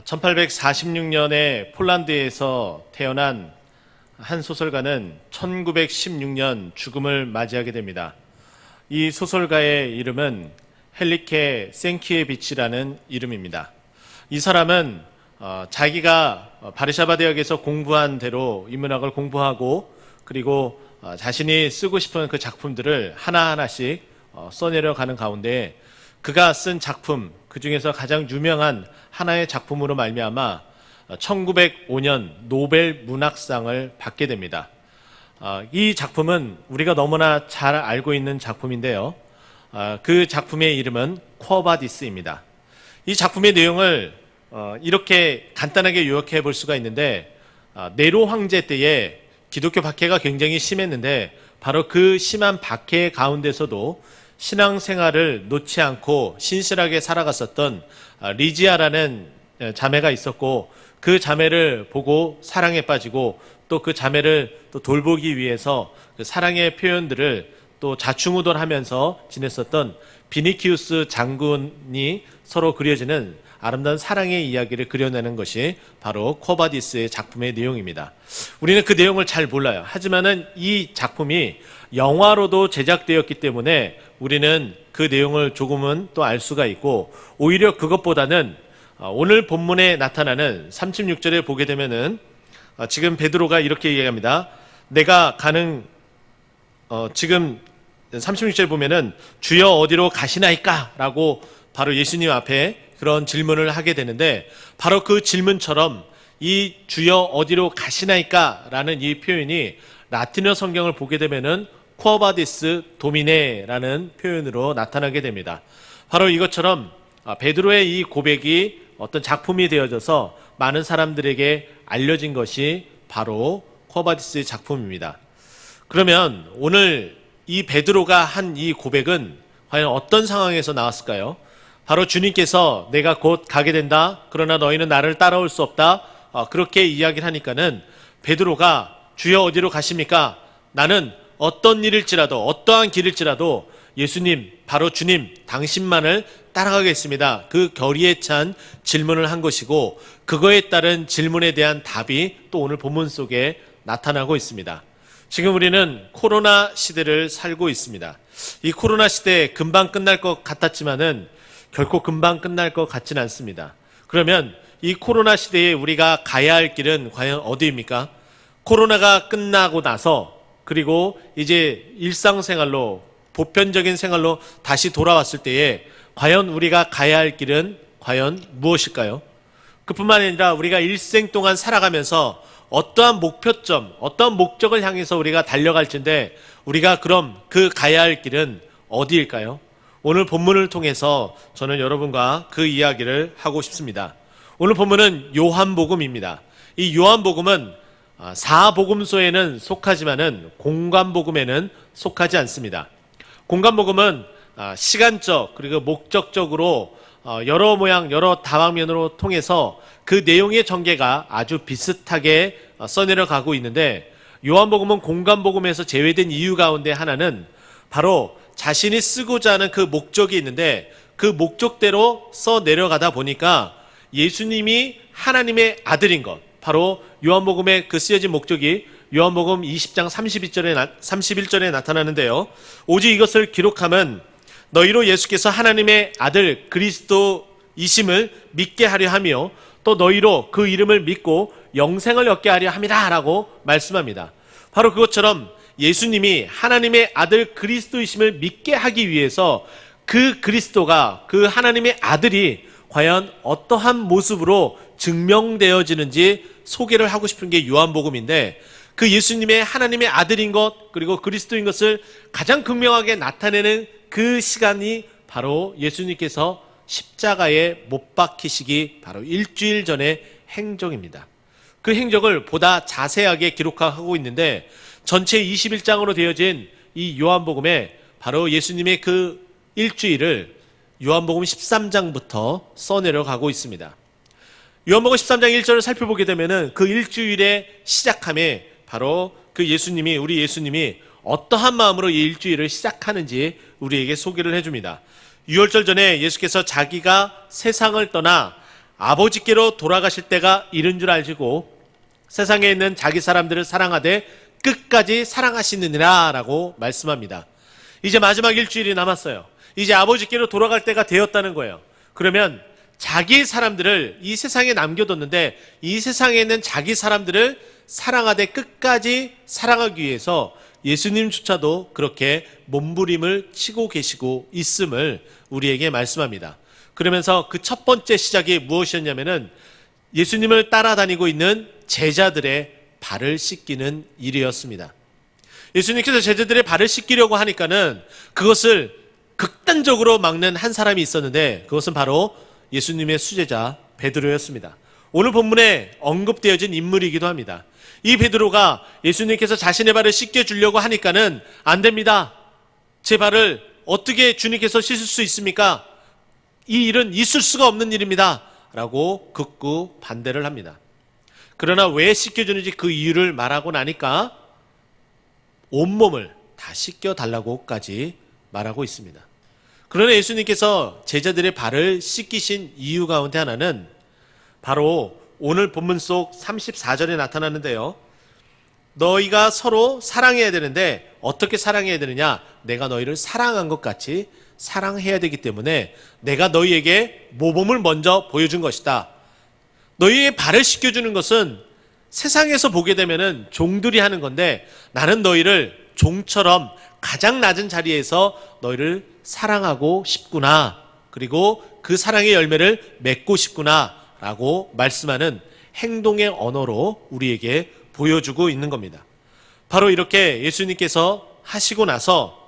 1846년에 폴란드에서 태어난 한 소설가는 1916년 죽음을 맞이하게 됩니다. 이 소설가의 이름은 헬리케 생키에비치라는 이름입니다. 이 사람은 자기가 바르샤바 대학에서 공부한 대로 인문학을 공부하고 그리고 자신이 쓰고 싶은 그 작품들을 하나하나씩 써내려가는 가운데 그가 쓴 작품, 그 중에서 가장 유명한 하나의 작품으로 말미암아 1905년 노벨 문학상을 받게 됩니다. 이 작품은 우리가 너무나 잘 알고 있는 작품인데요. 그 작품의 이름은 쿼바디스입니다. 이 작품의 내용을 이렇게 간단하게 요약해 볼 수가 있는데, 네로 황제 때에 기독교 박해가 굉장히 심했는데 바로 그 심한 박해 가운데서도 신앙생활을 놓지 않고 신실하게 살아갔었던 리지아라는 자매가 있었고, 그 자매를 보고 사랑에 빠지고 또 그 자매를 또 돌보기 위해서 그 사랑의 표현들을 또 좌충우돌하면서 지냈었던 비니키우스 장군이 서로 그려지는 아름다운 사랑의 이야기를 그려내는 것이 바로 쿼바디스의 작품의 내용입니다. 우리는 그 내용을 잘 몰라요. 하지만은 이 작품이 영화로도 제작되었기 때문에 우리는 그 내용을 조금은 또 알 수가 있고, 오히려 그것보다는 오늘 본문에 나타나는 36절에 보게 되면은 지금 베드로가 이렇게 얘기합니다. 내가 가는 지금 36절에 보면은 주여 어디로 가시나이까? 라고 바로 예수님 앞에 그런 질문을 하게 되는데, 바로 그 질문처럼 이 주여 어디로 가시나이까? 라는 이 표현이 라틴어 성경을 보게 되면은 쿼바디스 도미네라는 표현으로 나타나게 됩니다. 바로 이것처럼 베드로의 이 고백이 어떤 작품이 되어져서 많은 사람들에게 알려진 것이 바로 쿼바디스의 작품입니다. 그러면 오늘 이 베드로가 한 이 고백은 과연 어떤 상황에서 나왔을까요? 바로 주님께서 내가 곧 가게 된다, 그러나 너희는 나를 따라올 수 없다, 그렇게 이야기를 하니까는 베드로가 주여 어디로 가십니까? 나는 어떤 일일지라도 어떠한 길일지라도 예수님, 바로 주님 당신만을 따라가겠습니다. 그 결의에 찬 질문을 한 것이고, 그거에 따른 질문에 대한 답이 또 오늘 본문 속에 나타나고 있습니다. 지금 우리는 코로나 시대를 살고 있습니다. 이 코로나 시대 금방 끝날 것 같았지만은 결코 금방 끝날 것 같지는 않습니다. 그러면 이 코로나 시대에 우리가 가야 할 길은 과연 어디입니까? 코로나가 끝나고 나서 그리고 이제 일상생활로, 보편적인 생활로 다시 돌아왔을 때에 과연 우리가 가야 할 길은 과연 무엇일까요? 그뿐만 아니라 우리가 일생 동안 살아가면서 어떠한 목표점, 어떠한 목적을 향해서 우리가 달려갈지인데, 우리가 그럼 그 가야 할 길은 어디일까요? 오늘 본문을 통해서 저는 여러분과 그 이야기를 하고 싶습니다. 오늘 본문은 요한복음입니다. 이 요한복음은 사복음서에는 속하지만은 공관복음에는 속하지 않습니다. 공관복음은 시간적 그리고 목적적으로 여러 모양 여러 다방면으로 통해서 그 내용의 전개가 아주 비슷하게 써내려가고 있는데, 요한복음은 공관복음에서 제외된 이유 가운데 하나는 바로 자신이 쓰고자 하는 그 목적이 있는데, 그 목적대로 써내려가다 보니까 예수님이 하나님의 아들인 것, 바로 요한복음의 그 쓰여진 목적이 요한복음 20장 31절에 나타나는데요. 오직 이것을 기록함은 너희로 예수께서 하나님의 아들 그리스도이심을 믿게 하려 하며 또 너희로 그 이름을 믿고 영생을 얻게 하려 함이라 라고 말씀합니다. 바로 그것처럼 예수님이 하나님의 아들 그리스도이심을 믿게 하기 위해서 그 그리스도가, 그 하나님의 아들이 과연 어떠한 모습으로 증명되어지는지 소개를 하고 싶은 게 요한복음인데, 그 예수님의 하나님의 아들인 것 그리고 그리스도인 것을 가장 극명하게 나타내는 그 시간이 바로 예수님께서 십자가에 못 박히시기 바로 일주일 전의 행적입니다. 그 행적을 보다 자세하게 기록하고 있는데, 전체 21장으로 되어진 이 요한복음에 바로 예수님의 그 일주일을 요한복음 13장부터 써내려가고 있습니다. 요한복음 13장 1절을 살펴보게 되면은 그 일주일의 시작함에 바로 그 예수님이, 우리 예수님이 어떠한 마음으로 이 일주일을 시작하는지 우리에게 소개를 해줍니다. 유월절 전에 예수께서 자기가 세상을 떠나 아버지께로 돌아가실 때가 이른 줄 알시고 세상에 있는 자기 사람들을 사랑하되 끝까지 사랑하시느니라 라고 말씀합니다. 이제 마지막 일주일이 남았어요. 이제 아버지께로 돌아갈 때가 되었다는 거예요. 그러면 자기 사람들을 이 세상에 남겨뒀는데 이 세상에 있는 자기 사람들을 사랑하되 끝까지 사랑하기 위해서 예수님조차도 그렇게 몸부림을 치고 계시고 있음을 우리에게 말씀합니다. 그러면서 그 첫 번째 시작이 무엇이었냐면은 예수님을 따라다니고 있는 제자들의 발을 씻기는 일이었습니다. 예수님께서 제자들의 발을 씻기려고 하니까는 그것을 극단적으로 막는 한 사람이 있었는데 그것은 바로 예수님의 수제자 베드로였습니다. 오늘 본문에 언급되어진 인물이기도 합니다. 이 베드로가 예수님께서 자신의 발을 씻겨주려고 하니까는 안 됩니다. 제 발을 어떻게 주님께서 씻을 수 있습니까? 이 일은 있을 수가 없는 일입니다. 라고 극구 반대를 합니다. 그러나 왜 씻겨주는지 그 이유를 말하고 나니까 온몸을 다 씻겨달라고까지 말하고 있습니다. 그러나 예수님께서 제자들의 발을 씻기신 이유 가운데 하나는 바로 오늘 본문 속 34절에 나타나는데요. 너희가 서로 사랑해야 되는데 어떻게 사랑해야 되느냐? 내가 너희를 사랑한 것 같이 사랑해야 되기 때문에 내가 너희에게 모범을 먼저 보여준 것이다. 너희의 발을 씻겨주는 것은 세상에서 보게 되면은 종들이 하는 건데 나는 너희를 종처럼 가장 낮은 자리에서 너희를 사랑하고 싶구나. 그리고 그 사랑의 열매를 맺고 싶구나. 라고 말씀하는 행동의 언어로 우리에게 보여주고 있는 겁니다. 바로 이렇게 예수님께서 하시고 나서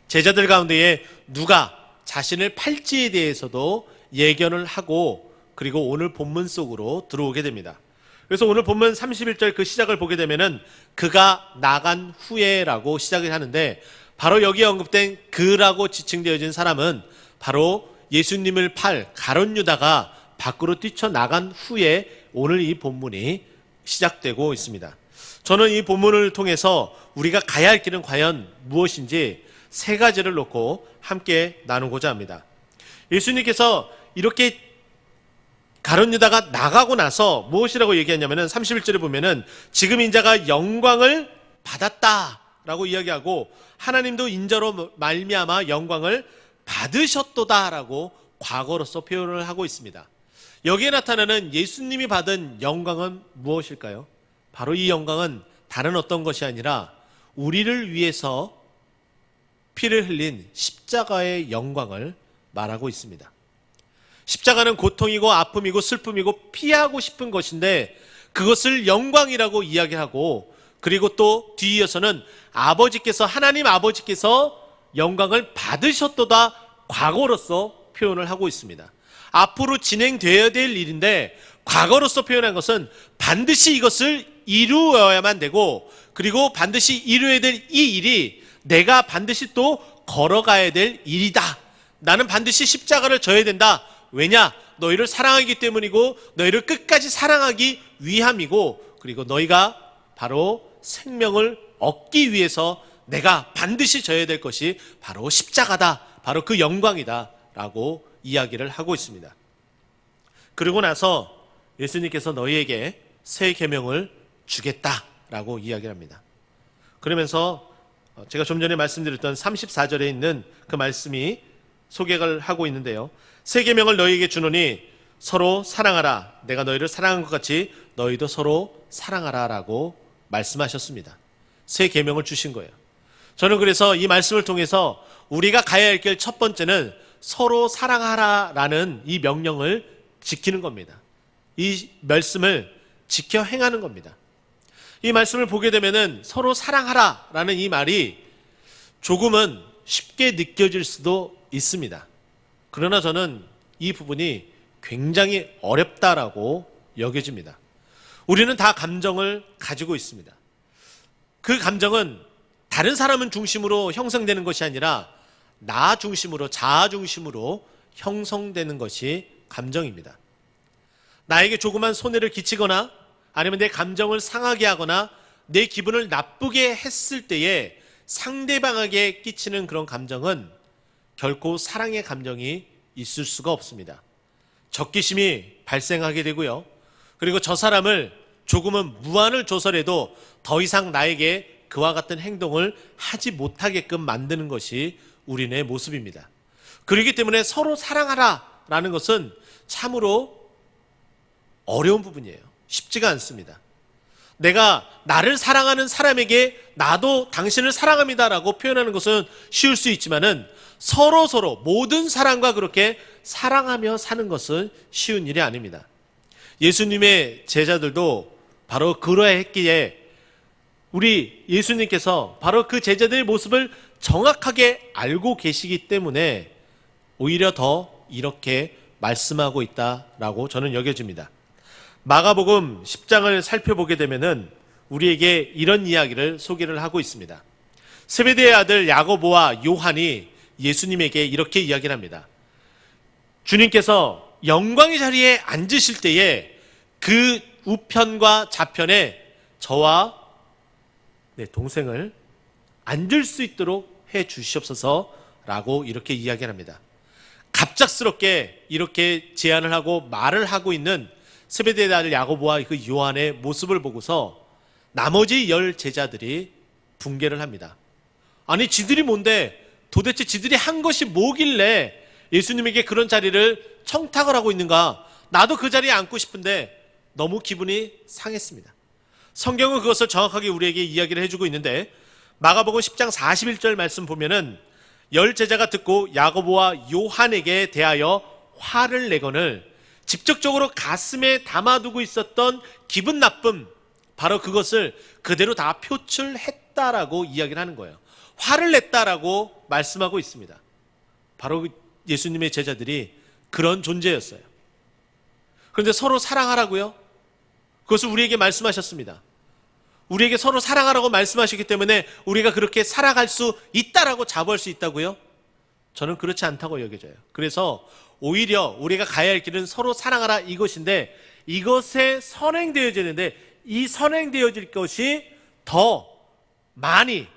제자들 가운데에 누가 자신을 팔지에 대해서도 예견을 하고 그리고 오늘 본문 속으로 들어오게 됩니다. 그래서 오늘 본문 31절 그 시작을 보게 되면은 그가 나간 후에라고 시작을 하는데 바로 여기에 언급된 그라고 지칭되어진 사람은 바로 예수님을 팔 가룟 유다가 밖으로 뛰쳐나간 후에 오늘 이 본문이 시작되고 있습니다. 저는 이 본문을 통해서 우리가 가야 할 길은 과연 무엇인지 세 가지를 놓고 함께 나누고자 합니다. 예수님께서 이렇게 가룟 유다가 나가고 나서 무엇이라고 얘기했냐면은 31절에 보면은 지금 인자가 영광을 받았다라고 이야기하고 하나님도 인자로 말미암아 영광을 받으셨도다라고 과거로서 표현을 하고 있습니다. 여기에 나타나는 예수님이 받은 영광은 무엇일까요? 바로 이 영광은 다른 어떤 것이 아니라 우리를 위해서 피를 흘린 십자가의 영광을 말하고 있습니다. 십자가는 고통이고 아픔이고 슬픔이고 피하고 싶은 것인데 그것을 영광이라고 이야기하고 그리고 또 뒤이어서는 하나님 아버지께서 영광을 받으셨도다 과거로서 표현을 하고 있습니다. 앞으로 진행되어야 될 일인데 과거로서 표현한 것은 반드시 이것을 이루어야만 되고 그리고 반드시 이루어야 될 이 일이 내가 반드시 또 걸어가야 될 일이다. 나는 반드시 십자가를 져야 된다. 왜냐? 너희를 사랑하기 때문이고 너희를 끝까지 사랑하기 위함이고 그리고 너희가 바로 생명을 얻기 위해서 내가 반드시 져야 될 것이 바로 십자가다. 바로 그 영광이다. 라고 이야기를 하고 있습니다. 그리고 나서 예수님께서 너희에게 새 계명을 주겠다라고 이야기를 합니다. 그러면서 제가 좀 전에 말씀드렸던 34절에 있는 그 말씀이 소개를 하고 있는데요. 새 계명을 너희에게 주노니 서로 사랑하라. 내가 너희를 사랑한 것 같이 너희도 서로 사랑하라 라고 말씀하셨습니다. 새 계명을 주신 거예요. 저는 그래서 이 말씀을 통해서 우리가 가야 할 길 첫 번째는 서로 사랑하라라는 이 명령을 지키는 겁니다. 이 말씀을 지켜 행하는 겁니다. 이 말씀을 보게 되면은 서로 사랑하라라는 이 말이 조금은 쉽게 느껴질 수도 있습니다. 그러나 저는 이 부분이 굉장히 어렵다라고 여겨집니다. 우리는 다 감정을 가지고 있습니다. 그 감정은 다른 사람은 중심으로 형성되는 것이 아니라 나 중심으로, 자아 중심으로 형성되는 것이 감정입니다. 나에게 조그만 손해를 끼치거나 아니면 내 감정을 상하게 하거나 내 기분을 나쁘게 했을 때에 상대방에게 끼치는 그런 감정은 결코 사랑의 감정이 있을 수가 없습니다. 적개심이 발생하게 되고요. 그리고 저 사람을 조금은 무안을 줘서라도 더 이상 나에게 그와 같은 행동을 하지 못하게끔 만드는 것이 우리의 모습입니다. 그렇기 때문에 서로 사랑하라라는 것은 참으로 어려운 부분이에요. 쉽지가 않습니다. 내가 나를 사랑하는 사람에게 나도 당신을 사랑합니다라고 표현하는 것은 쉬울 수 있지만은 서로 모든 사람과 그렇게 사랑하며 사는 것은 쉬운 일이 아닙니다. 예수님의 제자들도 바로 그러했기에 우리 예수님께서 바로 그 제자들의 모습을 정확하게 알고 계시기 때문에 오히려 더 이렇게 말씀하고 있다라고 저는 여겨집니다. 마가복음 10장을 살펴보게 되면은 우리에게 이런 이야기를 소개를 하고 있습니다. 세베대의 아들 야고보와 요한이 예수님에게 이렇게 이야기를 합니다. 주님께서 영광의 자리에 앉으실 때에 그 우편과 좌편에 저와 내 동생을 앉을 수 있도록 해 주시옵소서라고 이렇게 이야기를 합니다. 갑작스럽게 이렇게 제안을 하고 말을 하고 있는 세베대의 아들 야고보와 그 요한의 모습을 보고서 나머지 10 제자들이 붕괴를 합니다. 아니 지들이 뭔데, 도대체 지들이 한 것이 뭐길래 예수님에게 그런 자리를 청탁을 하고 있는가? 나도 그 자리에 앉고 싶은데 너무 기분이 상했습니다. 성경은 그것을 정확하게 우리에게 이야기를 해주고 있는데 마가복음 10장 41절 말씀 보면은 10 제자가 듣고 야고보와 요한에게 대하여 화를 내거늘 직접적으로 가슴에 담아두고 있었던 기분 나쁨, 바로 그것을 그대로 다 표출했다라고 이야기를 하는 거예요. 화를 냈다라고 말씀하고 있습니다. 바로 예수님의 제자들이 그런 존재였어요. 그런데 서로 사랑하라고요? 그것을 우리에게 말씀하셨습니다. 우리에게 서로 사랑하라고 말씀하시기 때문에 우리가 그렇게 살아갈 수 있다라고 자부할 수 있다고요? 저는 그렇지 않다고 여겨져요. 그래서 오히려 우리가 가야 할 길은 서로 사랑하라 이것인데, 이것에 선행되어지는데 이 선행되어질 것이 더 많이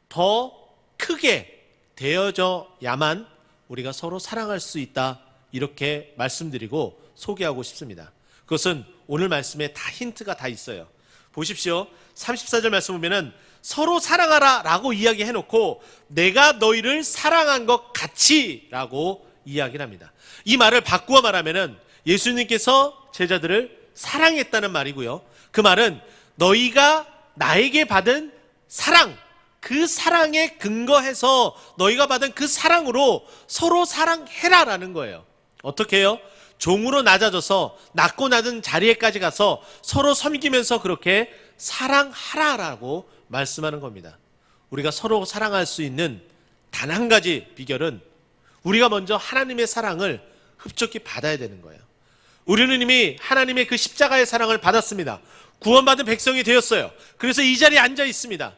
더 크게 되어져야만 우리가 서로 사랑할 수 있다, 이렇게 말씀드리고 소개하고 싶습니다. 그것은 오늘 말씀에 다 힌트가 다 있어요. 보십시오. 34절 말씀 보면은 서로 사랑하라 라고 이야기해놓고 내가 너희를 사랑한 것 같이 라고 이야기를 합니다. 이 말을 바꾸어 말하면은 예수님께서 제자들을 사랑했다는 말이고요. 그 말은 너희가 나에게 받은 사랑, 그 사랑에 근거해서 너희가 받은 그 사랑으로 서로 사랑해라라는 거예요. 어떻게 해요? 종으로 낮아져서 낮고 낮은 자리에까지 가서 서로 섬기면서 그렇게 사랑하라라고 말씀하는 겁니다. 우리가 서로 사랑할 수 있는 단 한 가지 비결은 우리가 먼저 하나님의 사랑을 흡족히 받아야 되는 거예요. 우리는 이미 하나님의 그 십자가의 사랑을 받았습니다. 구원받은 백성이 되었어요. 그래서 이 자리에 앉아 있습니다.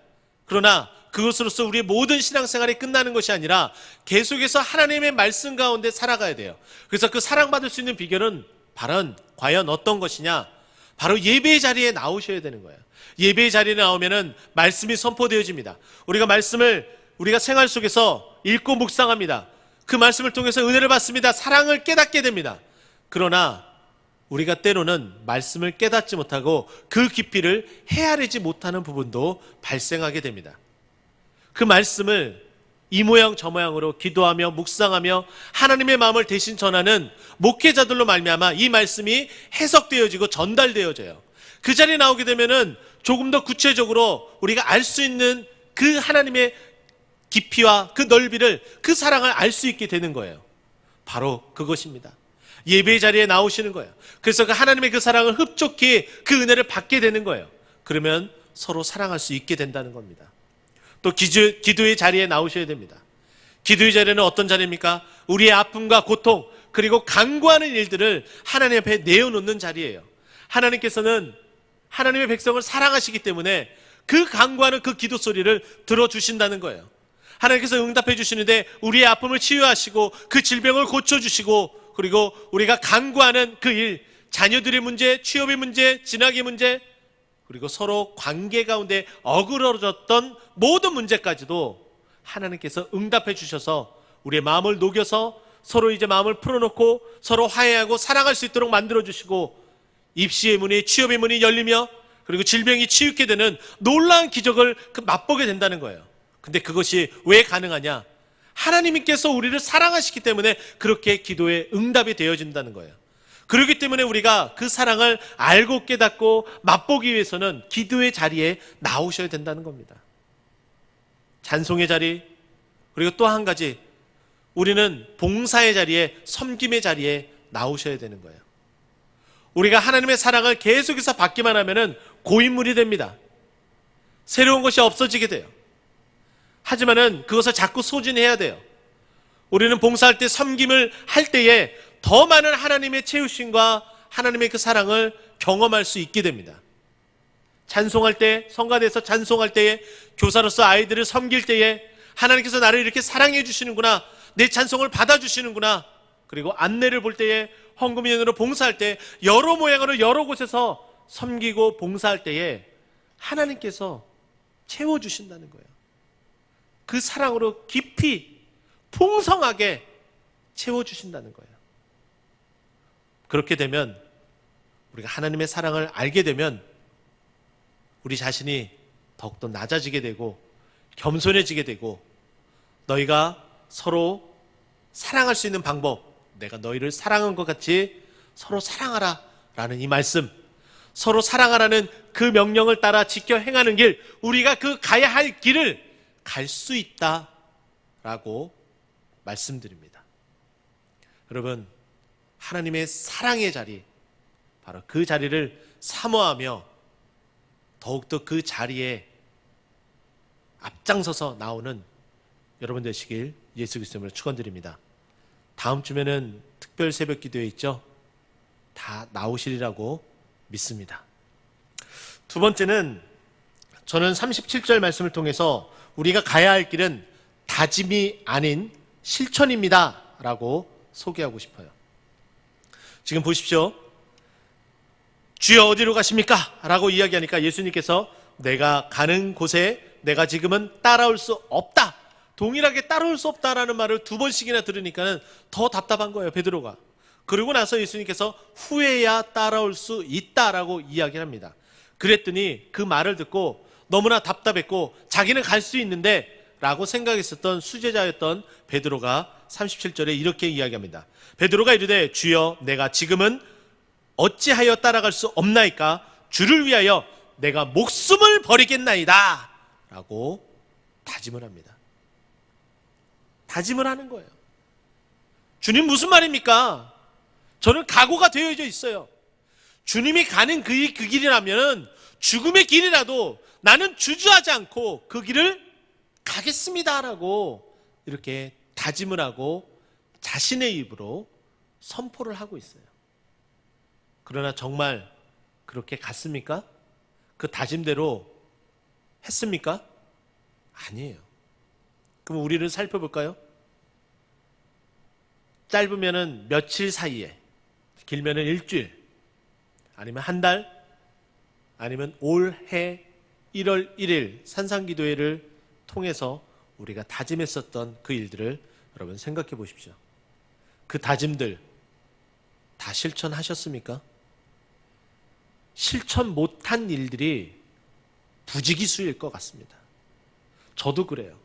그러나 그것으로서 우리의 모든 신앙생활이 끝나는 것이 아니라 계속해서 하나님의 말씀 가운데 살아가야 돼요. 그래서 그 사랑받을 수 있는 비결은 과연 어떤 것이냐? 바로 예배의 자리에 나오셔야 되는 거예요. 예배의 자리에 나오면은 말씀이 선포되어집니다. 우리가 말씀을 우리가 생활 속에서 읽고 묵상합니다. 그 말씀을 통해서 은혜를 받습니다. 사랑을 깨닫게 됩니다. 그러나 우리가 때로는 말씀을 깨닫지 못하고 그 깊이를 헤아리지 못하는 부분도 발생하게 됩니다. 그 말씀을 이 모양 저 모양으로 기도하며 묵상하며 하나님의 마음을 대신 전하는 목회자들로 말미암아 이 말씀이 해석되어지고 전달되어져요. 그 자리에 나오게 되면은 조금 더 구체적으로 우리가 알 수 있는 그 하나님의 깊이와 그 넓이를, 그 사랑을 알 수 있게 되는 거예요. 바로 그것입니다. 예배의 자리에 나오시는 거예요. 그래서 그 하나님의 그 사랑을 흡족히 그 은혜를 받게 되는 거예요. 그러면 서로 사랑할 수 있게 된다는 겁니다. 또 기도의 자리에 나오셔야 됩니다. 기도의 자리는 어떤 자리입니까? 우리의 아픔과 고통 그리고 간구하는 일들을 하나님 앞에 내어놓는 자리예요. 하나님께서는 하나님의 백성을 사랑하시기 때문에 그 간구하는 그 기도 소리를 들어주신다는 거예요. 하나님께서 응답해 주시는데 우리의 아픔을 치유하시고 그 질병을 고쳐주시고, 그리고 우리가 간구하는 그 일, 자녀들의 문제, 취업의 문제, 진학의 문제, 그리고 서로 관계 가운데 어그러졌던 모든 문제까지도 하나님께서 응답해 주셔서 우리의 마음을 녹여서 서로 이제 마음을 풀어놓고 서로 화해하고 사랑할 수 있도록 만들어주시고 입시의 문이, 취업의 문이 열리며 그리고 질병이 치유게 되는 놀라운 기적을 맛보게 된다는 거예요. 근데 그것이 왜 가능하냐? 하나님께서 우리를 사랑하시기 때문에 그렇게 기도에 응답이 되어진다는 거예요. 그렇기 때문에 우리가 그 사랑을 알고 깨닫고 맛보기 위해서는 기도의 자리에 나오셔야 된다는 겁니다. 찬송의 자리, 그리고 또 한 가지, 우리는 봉사의 자리에, 섬김의 자리에 나오셔야 되는 거예요. 우리가 하나님의 사랑을 계속해서 받기만 하면은 고인물이 됩니다. 새로운 것이 없어지게 돼요. 하지만은 그것을 자꾸 소진해야 돼요. 우리는 봉사할 때, 섬김을 할 때에 더 많은 하나님의 채우심과 하나님의 그 사랑을 경험할 수 있게 됩니다. 찬송할 때, 성가대에서 찬송할 때에, 교사로서 아이들을 섬길 때에 하나님께서 나를 이렇게 사랑해 주시는구나, 내 찬송을 받아주시는구나, 그리고 안내를 볼 때에, 헌금인으로 봉사할 때, 여러 모양으로 여러 곳에서 섬기고 봉사할 때에 하나님께서 채워주신다는 거예요. 그 사랑으로 깊이 풍성하게 채워주신다는 거예요. 그렇게 되면, 우리가 하나님의 사랑을 알게 되면 우리 자신이 더욱더 낮아지게 되고 겸손해지게 되고, 너희가 서로 사랑할 수 있는 방법, 내가 너희를 사랑한 것 같이 서로 사랑하라 라는 이 말씀, 서로 사랑하라는 그 명령을 따라 지켜 행하는 길, 우리가 그 가야 할 길을 갈 수 있다라고 말씀드립니다. 여러분, 하나님의 사랑의 자리, 바로 그 자리를 사모하며 더욱더 그 자리에 앞장서서 나오는 여러분 되시길 예수 그리스도로 축원드립니다. 다음 주면은 특별 새벽 기도회 있죠? 다 나오시리라고 믿습니다. 두 번째는, 저는 37절 말씀을 통해서 우리가 가야 할 길은 다짐이 아닌 실천입니다 라고 소개하고 싶어요. 지금 보십시오. 주여 어디로 가십니까? 라고 이야기하니까 예수님께서 내가 가는 곳에 내가 지금은 따라올 수 없다, 동일하게 따라올 수 없다라는 말을 두 번씩이나 들으니까는 더 답답한 거예요, 베드로가. 그러고 나서 예수님께서 후에야 따라올 수 있다라고 이야기합니다. 그랬더니 그 말을 듣고 너무나 답답했고 자기는 갈 수 있는데 라고 생각했었던 수제자였던 베드로가 37절에 이렇게 이야기합니다. 베드로가 이르되 주여 내가 지금은 어찌하여 따라갈 수 없나이까? 주를 위하여 내가 목숨을 버리겠나이다 라고 다짐을 합니다. 다짐을 하는 거예요. 주님 무슨 말입니까? 저는 각오가 되어져 있어요. 주님이 가는 그 길이라면 죽음의 길이라도 나는 주저하지 않고 그 길을 가겠습니다라고 이렇게 다짐을 하고 자신의 입으로 선포를 하고 있어요. 그러나 정말 그렇게 갔습니까? 그 다짐대로 했습니까? 아니에요. 그럼 우리를 살펴볼까요? 짧으면은 며칠 사이에, 길면은 일주일, 아니면 한 달, 아니면 올해 1월 1일 산상기도회를 통해서 우리가 다짐했었던 그 일들을 여러분 생각해 보십시오. 그 다짐들 다 실천하셨습니까? 실천 못한 일들이 부지기수일 것 같습니다. 저도 그래요.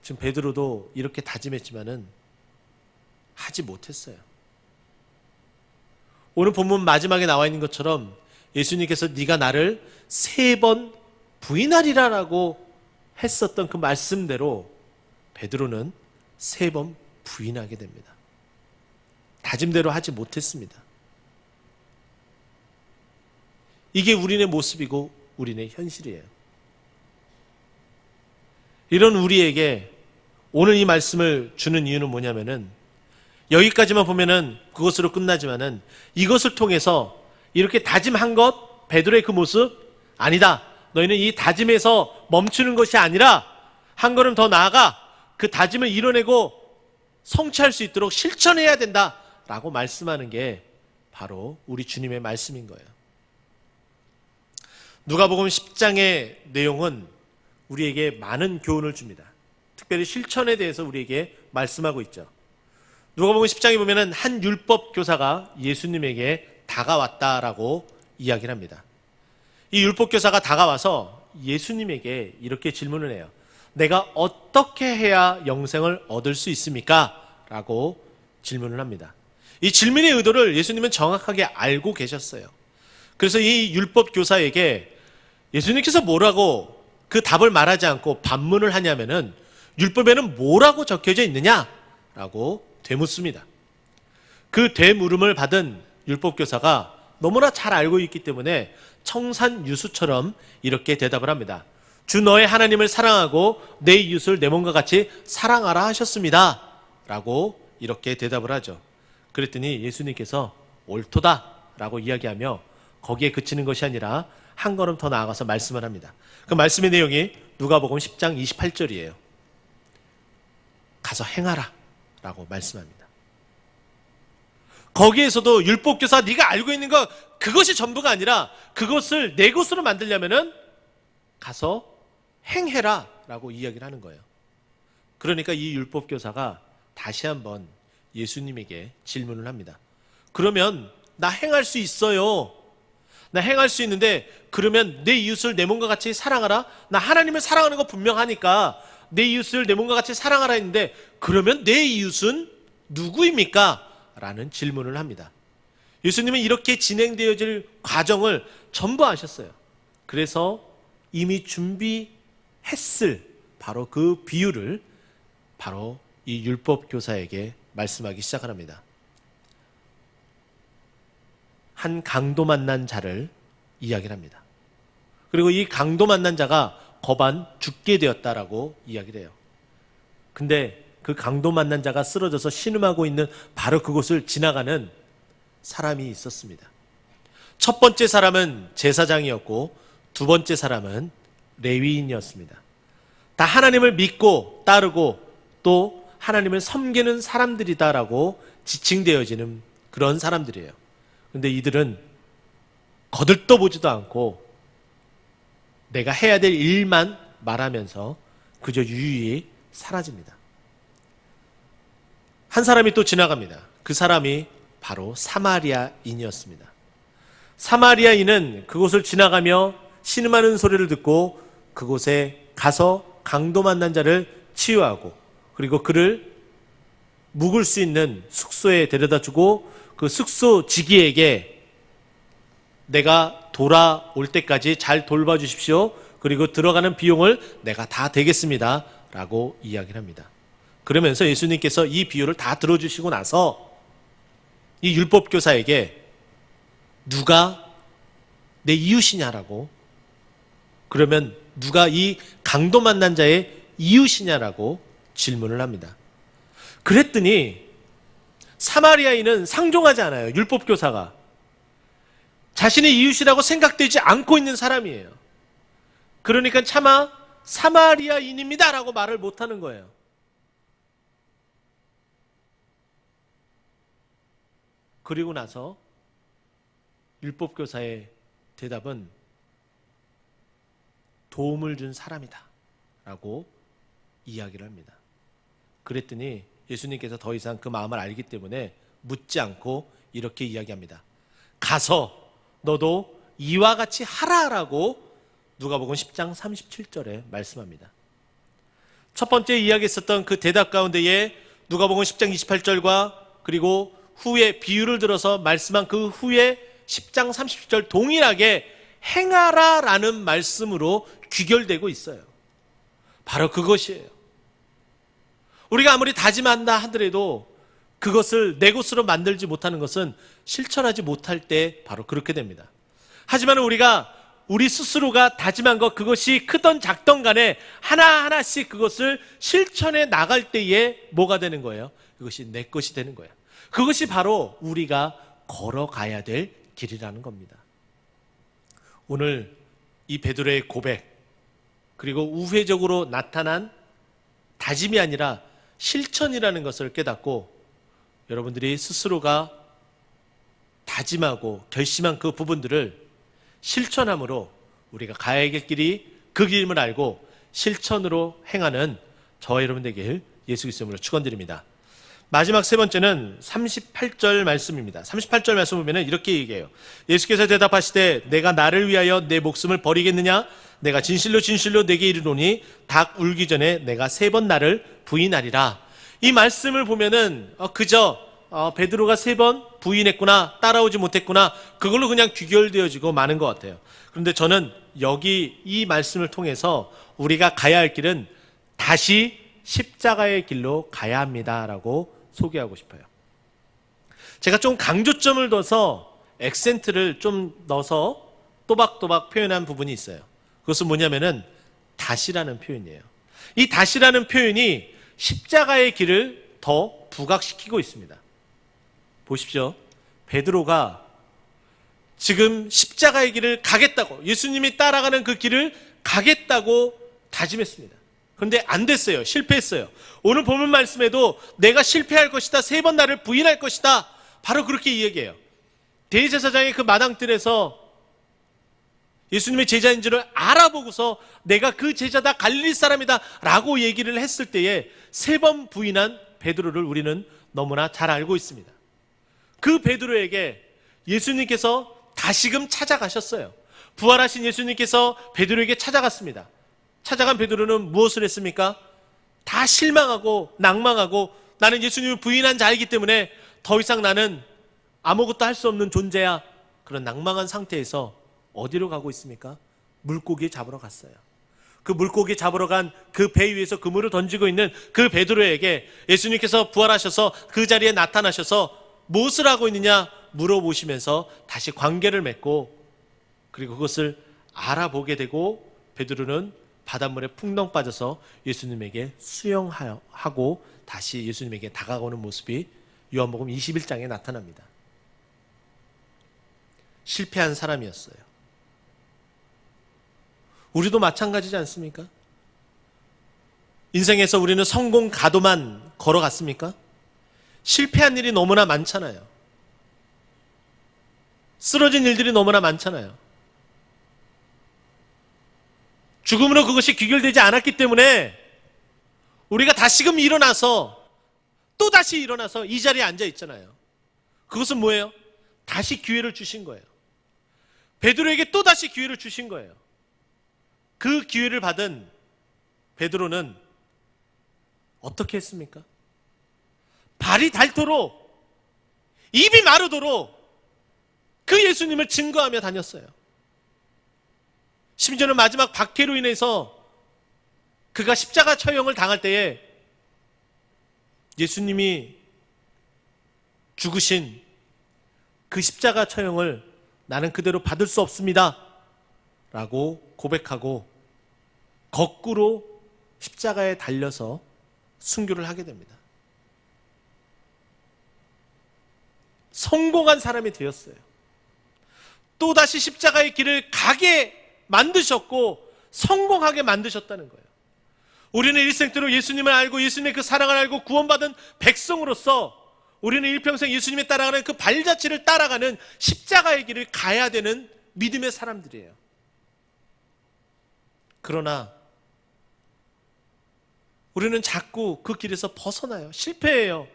지금 베드로도 이렇게 다짐했지만은 하지 못했어요. 오늘 본문 마지막에 나와 있는 것처럼 예수님께서 네가 나를 3번 부인하리라라고 했었던 그 말씀대로 베드로는 3번 부인하게 됩니다. 다짐대로 하지 못했습니다. 이게 우리의 모습이고 우리의 현실이에요. 이런 우리에게 오늘 이 말씀을 주는 이유는 뭐냐면은, 여기까지만 보면은 그것으로 끝나지만은 이것을 통해서 이렇게 다짐한 것, 베드로의 그 모습, 아니다, 너희는 이 다짐에서 멈추는 것이 아니라 한 걸음 더 나아가 그 다짐을 이뤄내고 성취할 수 있도록 실천해야 된다라고 말씀하는 게 바로 우리 주님의 말씀인 거예요. 누가복음 10장의 내용은 우리에게 많은 교훈을 줍니다. 특별히 실천에 대해서 우리에게 말씀하고 있죠. 누가복음 10장에 보면은 한 율법 교사가 예수님에게 다가왔다라고 이야기를 합니다. 이 율법 교사가 다가와서 예수님에게 이렇게 질문을 해요. 내가 어떻게 해야 영생을 얻을 수 있습니까? 라고 질문을 합니다. 이 질문의 의도를 예수님은 정확하게 알고 계셨어요. 그래서 이 율법 교사에게 예수님께서 뭐라고 그 답을 말하지 않고 반문을 하냐면은 율법에는 뭐라고 적혀져 있느냐라고 되묻습니다. 그 되물음을 받은 율법 교사가 너무나 잘 알고 있기 때문에 청산유수처럼 이렇게 대답을 합니다. 주 너의 하나님을 사랑하고 내 이웃을 내 몸과 같이 사랑하라 하셨습니다. 라고 이렇게 대답을 하죠. 그랬더니 예수님께서 옳도다 라고 이야기하며 거기에 그치는 것이 아니라 한 걸음 더 나아가서 말씀을 합니다. 그 말씀의 내용이 누가복음 10장 28절이에요. 가서 행하라 라고 말씀합니다. 거기에서도 율법교사 네가 알고 있는 것 그것이 전부가 아니라 그것을 내 것으로 만들려면은 가서 행해라 라고 이야기를 하는 거예요. 그러니까 이 율법교사가 다시 한번 예수님에게 질문을 합니다. 그러면 나 행할 수 있어요. 나 행할 수 있는데 그러면 내 이웃을 내 몸과 같이 사랑하라. 나 하나님을 사랑하는 거 분명하니까 내 이웃을 내 몸과 같이 사랑하라 했는데 그러면 내 이웃은 누구입니까? 라는 질문을 합니다. 예수님은 이렇게 진행되어질 과정을 전부 아셨어요. 그래서 이미 준비했을 바로 그 비유를 바로 이 율법 교사에게 말씀하기 시작합니다. 한 강도 만난 자를 이야기를 합니다. 그리고 이 강도 만난 자가 거반 죽게 되었다라고 이야기를 해요. 근데 그 강도 만난 자가 쓰러져서 신음하고 있는 바로 그곳을 지나가는 사람이 있었습니다. 첫 번째 사람은 제사장이었고 두 번째 사람은 레위인이었습니다. 다 하나님을 믿고 따르고 또 하나님을 섬기는 사람들이다라고 지칭되어지는 그런 사람들이에요. 그런데 이들은 거들떠보지도 않고 내가 해야 될 일만 말하면서 그저 유유히 사라집니다. 한 사람이 또 지나갑니다. 그 사람이 바로 사마리아인이었습니다. 사마리아인은 그곳을 지나가며 신음하는 소리를 듣고 그곳에 가서 강도 만난 자를 치유하고 그리고 그를 묵을 수 있는 숙소에 데려다주고 그 숙소 지기에게 내가 돌아올 때까지 잘 돌봐주십시오. 그리고 들어가는 비용을 내가 다 대겠습니다. 라고 이야기를 합니다. 그러면서 예수님께서 이 비유를 다 들어주시고 나서 이 율법교사에게 누가 내 이웃이냐라고 그러면 누가 이 강도 만난 자의 이웃이냐라고 질문을 합니다. 그랬더니 사마리아인은 상종하지 않아요. 율법교사가. 자신의 이웃이라고 생각되지 않고 있는 사람이에요. 그러니까 차마 사마리아인입니다 라고 말을 못하는 거예요. 그리고 나서 율법교사의 대답은 도움을 준 사람이다 라고 이야기를 합니다. 그랬더니 예수님께서 더 이상 그 마음을 알기 때문에 묻지 않고 이렇게 이야기합니다. 가서 너도 이와 같이 하라라고 누가복음 10장 37절에 말씀합니다. 첫 번째 이야기했었던 그 대답 가운데에 누가복음 10장 28절과 그리고 후에 비유를 들어서 말씀한 그 후에 10장 30절 동일하게 행하라라는 말씀으로 귀결되고 있어요. 바로 그것이에요. 우리가 아무리 다짐한다 하더라도 그것을 내 것으로 만들지 못하는 것은 실천하지 못할 때 바로 그렇게 됩니다. 하지만 우리가 우리 스스로가 다짐한 것 그것이 크던 작던 간에 하나하나씩 그것을 실천해 나갈 때에 뭐가 되는 거예요? 그것이 내 것이 되는 거예요. 그것이 바로 우리가 걸어가야 될 길이라는 겁니다. 오늘 이 베드로의 고백 그리고 우회적으로 나타난 다짐이 아니라 실천이라는 것을 깨닫고 여러분들이 스스로가 다짐하고 결심한 그 부분들을 실천함으로 우리가 가야 할 길이 그 길임을 알고 실천으로 행하는 저와 여러분 되길 예수 그리스도 이름으로 축원드립니다. 마지막 세 번째는 38절 말씀입니다. 38절 말씀 보면 이렇게 얘기해요. 예수께서 대답하시되 내가 나를 위하여 내 목숨을 버리겠느냐? 내가 진실로 진실로 내게 이르노니 닭 울기 전에 내가 3번 나를 부인하리라. 이 말씀을 보면은 그저 베드로가 3번 부인했구나, 따라오지 못했구나, 그걸로 그냥 귀결되어지고 마는 것 같아요. 그런데 저는 여기 이 말씀을 통해서 우리가 가야 할 길은 다시 십자가의 길로 가야 합니다라고 소개하고 싶어요. 제가 좀 강조점을 둬서 액센트를 좀 넣어서 또박또박 표현한 부분이 있어요. 그것은 뭐냐면은 다시라는 표현이에요. 이 다시라는 표현이 십자가의 길을 더 부각시키고 있습니다. 보십시오. 베드로가 지금 십자가의 길을 가겠다고, 예수님이 따라가는 그 길을 가겠다고 다짐했습니다. 그런데 안 됐어요. 실패했어요. 오늘 본문 말씀에도 내가 실패할 것이다, 3번 나를 부인할 것이다, 바로 그렇게 이야기해요. 대제사장의 그 마당뜰에서 예수님의 제자인 줄을 알아보고서 내가 그 제자다, 갈릴리 사람이다 라고 얘기를 했을 때에 3번 부인한 베드로를 우리는 너무나 잘 알고 있습니다. 그 베드로에게 예수님께서 다시금 찾아가셨어요. 부활하신 예수님께서 베드로에게 찾아갔습니다. 찾아간 베드로는 무엇을 했습니까? 다 실망하고 낭망하고 나는 예수님을 부인한 자이기 때문에 더 이상 나는 아무것도 할 수 없는 존재야. 그런 낭망한 상태에서 어디로 가고 있습니까? 물고기 잡으러 갔어요. 그 물고기 잡으러 간 그 배 위에서 그물을 던지고 있는 그 베드로에게 예수님께서 부활하셔서 그 자리에 나타나셔서 무엇을 하고 있느냐 물어보시면서 다시 관계를 맺고, 그리고 그것을 알아보게 되고 베드로는 바닷물에 풍덩 빠져서 예수님에게 수영하고 다시 예수님에게 다가오는 모습이 요한복음 21장에 나타납니다. 실패한 사람이었어요. 우리도 마찬가지지 않습니까? 인생에서 우리는 성공 가도만 걸어갔습니까? 실패한 일이 너무나 많잖아요. 쓰러진 일들이 너무나 많잖아요. 죽음으로 그것이 귀결되지 않았기 때문에 우리가 다시금 일어나서 또다시 일어나서 이 자리에 앉아 있잖아요. 그것은 뭐예요? 다시 기회를 주신 거예요. 베드로에게 또다시 기회를 주신 거예요. 그 기회를 받은 베드로는 어떻게 했습니까? 발이 닳도록, 입이 마르도록 그 예수님을 증거하며 다녔어요. 심지어는 마지막 박해로 인해서 그가 십자가 처형을 당할 때에 예수님이 죽으신 그 십자가 처형을 나는 그대로 받을 수 없습니다 라고 고백하고 거꾸로 십자가에 달려서 순교를 하게 됩니다. 성공한 사람이 되었어요. 또다시 십자가의 길을 가게 만드셨고 성공하게 만드셨다는 거예요. 우리는 일생토록 예수님을 알고 예수님의 그 사랑을 알고 구원받은 백성으로서 우리는 일평생 예수님이 따라가는 그 발자취를 따라가는 십자가의 길을 가야 되는 믿음의 사람들이에요. 그러나 우리는 자꾸 그 길에서 벗어나요. 실패해요.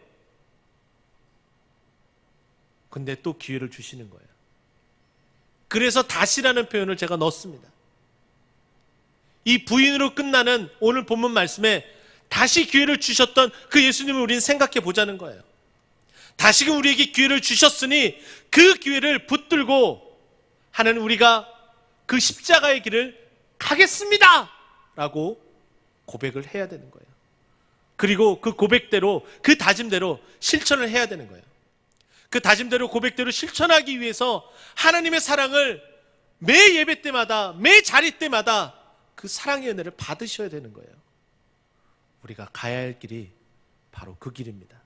근데 또 기회를 주시는 거예요. 그래서 다시라는 표현을 제가 넣었습니다. 이 부인으로 끝나는 오늘 본문 말씀에 다시 기회를 주셨던 그 예수님을 우리는 생각해 보자는 거예요. 다시금 우리에게 기회를 주셨으니 그 기회를 붙들고 하는 우리가 그 십자가의 길을 가겠습니다 라고 고백을 해야 되는 거예요. 그리고 그 고백대로, 그 다짐대로 실천을 해야 되는 거예요. 그 다짐대로 고백대로 실천하기 위해서 하나님의 사랑을 매 예배 때마다, 매 자리 때마다 그 사랑의 은혜를 받으셔야 되는 거예요. 우리가 가야 할 길이 바로 그 길입니다.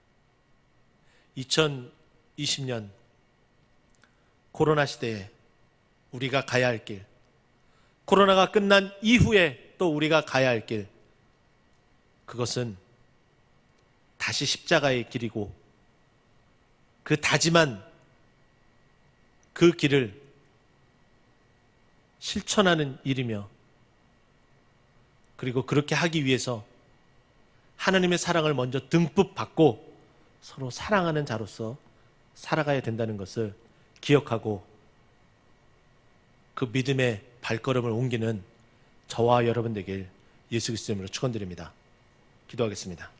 2020년 코로나 시대에 우리가 가야 할 길, 코로나가 끝난 이후에 또 우리가 가야 할 길, 그것은 다시 십자가의 길이고 그 다짐한 그 길을 실천하는 일이며, 그리고 그렇게 하기 위해서 하나님의 사랑을 먼저 듬뿍 받고 서로 사랑하는 자로서 살아가야 된다는 것을 기억하고 그 믿음의 발걸음을 옮기는 저와 여러분 되길 예수 그리스도 이름으로 축원드립니다. 기도하겠습니다.